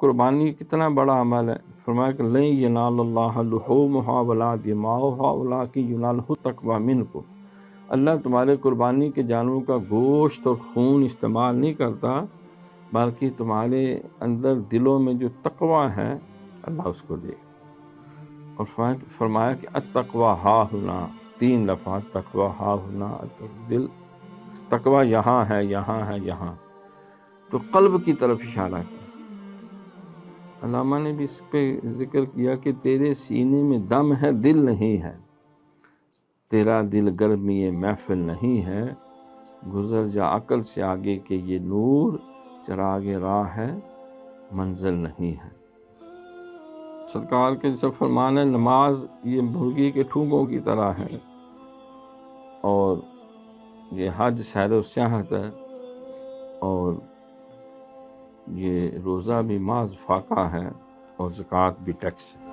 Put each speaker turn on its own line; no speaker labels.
قربانی کتنا بڑا عمل ہے. فرمایا کہ لن ینال اللہ لحومھا ولا دماؤھا ولکن ینالہ التقوی منکم. اللہ تمہارے قربانی کے جانوروں کا گوشت اور خون استعمال نہیں کرتا، بلکہ تمہارے اندر دلوں میں جو تقوی ہے اللہ اس کو دیکھتا. اور فرمایا کہ التقوی ہا ہنا، 3 دفعہ تقوی ہا ہنا، دل تقوی یہاں ہے، یہاں ہے، یہاں. تو قلب کی طرف اشارہ کیا. علامہ نے بھی اس پہ ذکر کیا کہ تیرے سینے میں دم ہے، دل نہیں ہے. تیرا دل گرمی محفل نہیں ہے، گزر جا عقل سے آگے کہ یہ نور چراغ راہ ہے، منزل نہیں ہے. سرکار کے جیسا فرمان ہے نماز یہ مرغی کے ٹھونگوں کی طرح ہے، اور یہ حج سیر و سیاحت ہے، اور یہ روزہ بھی محض فاقہ ہے، اور زکوٰۃ بھی ٹیکس ہے.